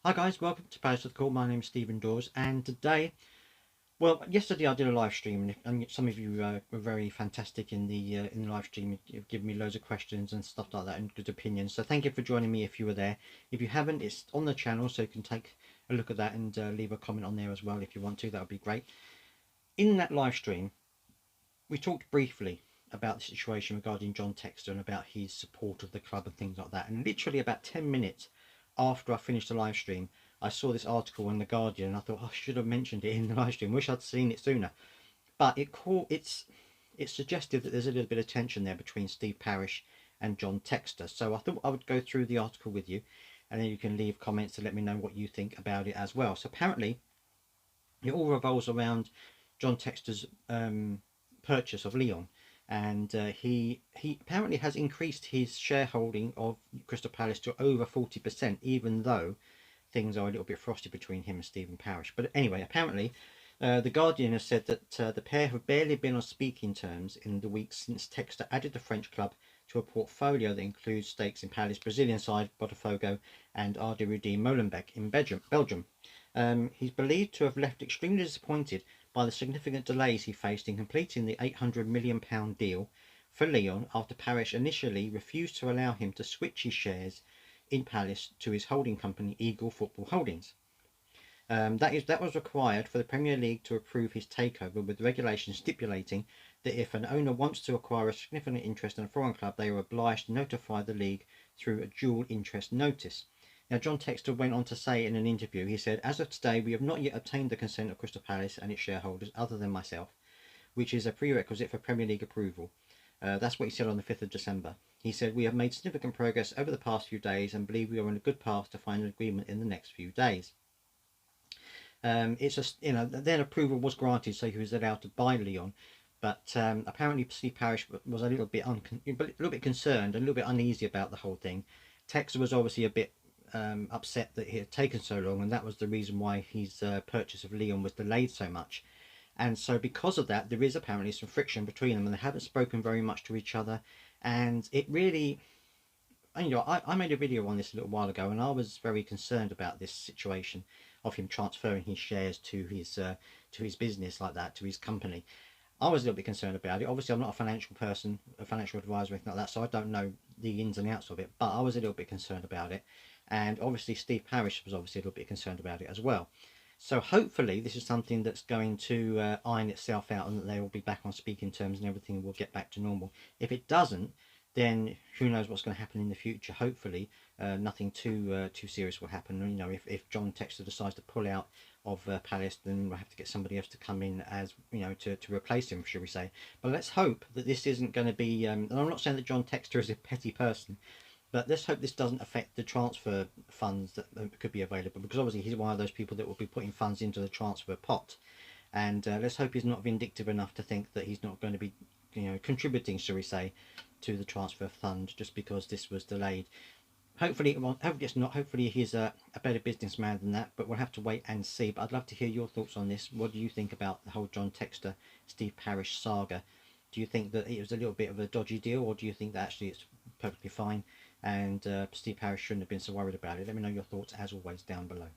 Hi guys, welcome to Parish with the Call. My name is Stephen Dawes, and today, well, yesterday I did a live stream, and some of you were very fantastic in the live stream. You've given me loads of questions and stuff like that, and good opinions. So thank you for joining me if you were there. If you haven't, it's on the channel, so you can take a look at that and leave a comment on there as well if you want to. That would be great. In that live stream, we talked briefly about the situation regarding John Textor and about his support of the club and things like that. And literally about 10 minutes after I finished the live stream, I saw this article in the Guardian, and I thought, oh, I should have mentioned it in the live stream. Wish I'd seen it sooner. But it's suggestive that there's a little bit of tension there between Steve Parish and John Textor. So I thought I would go through the article with you, and then you can leave comments to let me know what you think about it as well. So apparently, it all revolves around John Textor's purchase of Lyon, and he apparently has increased his shareholding of Crystal Palace to over 40%, even though things are a little bit frosty between him and Stephen Parish. But anyway, apparently, the Guardian has said that the pair have barely been on speaking terms in the weeks since Textor added the French club to a portfolio that includes stakes in Palace Brazilian side Botafogo and RWD Molenbeek in Belgium. He's believed to have left extremely disappointed by the significant delays he faced in completing the £800 million deal for Lyon after Parish initially refused to allow him to switch his shares in Palace to his holding company Eagle Football Holdings. That was required for the Premier League to approve his takeover, with regulations stipulating that if an owner wants to acquire a significant interest in a foreign club, they are obliged to notify the league through a dual interest notice. Now, John Textor went on to say in an interview, he said, "As of today, we have not yet obtained the consent of Crystal Palace and its shareholders, other than myself, which is a prerequisite for Premier League approval." That's what he said on the 5th of December. He said, "We have made significant progress over the past few days and believe we are on a good path to find an agreement in the next few days." It's just, then approval was granted, so he was allowed to buy Lyon. But apparently, Steve Parish was a little bit concerned, a little bit uneasy about the whole thing. Textor was obviously a bit upset that it had taken so long, and that was the reason why his purchase of Lyon was delayed so much. And so, because of that, there is apparently some friction between them, and they haven't spoken very much to each other. And it really, I made a video on this a little while ago, and I was very concerned about this situation of him transferring his shares to his business like that, to his company. I was a little bit concerned about it. Obviously, I'm not a financial person, a financial advisor, or anything like that, so I don't know the ins and outs of it. But I was a little bit concerned about it, and obviously, Steve Parish was obviously a little bit concerned about it as well. So hopefully, this is something that's going to iron itself out, and that they will be back on speaking terms, and everything will get back to normal. If it doesn't, then who knows what's going to happen in the future. Hopefully, nothing too serious will happen. If John Textor decides to pull out of Palace, then we'll have to get somebody else to come in as to replace him, should we say. But let's hope that this isn't going to be, and I'm not saying that John Textor is a petty person, but let's hope this doesn't affect the transfer funds that could be available, because obviously he's one of those people that will be putting funds into the transfer pot. And let's hope he's not vindictive enough to think that he's not going to be contributing, shall we say, to the transfer fund just because this was delayed. Hopefully, well, hopefully it's not. Hopefully he's a better businessman than that, but we'll have to wait and see. But I'd love to hear your thoughts on this. What do you think about the whole John Textor, Steve Parish saga? Do you think that it was a little bit of a dodgy deal, or do you think that actually it's perfectly fine and Steve Parish shouldn't have been so worried about it? Let me know your thoughts as always down below.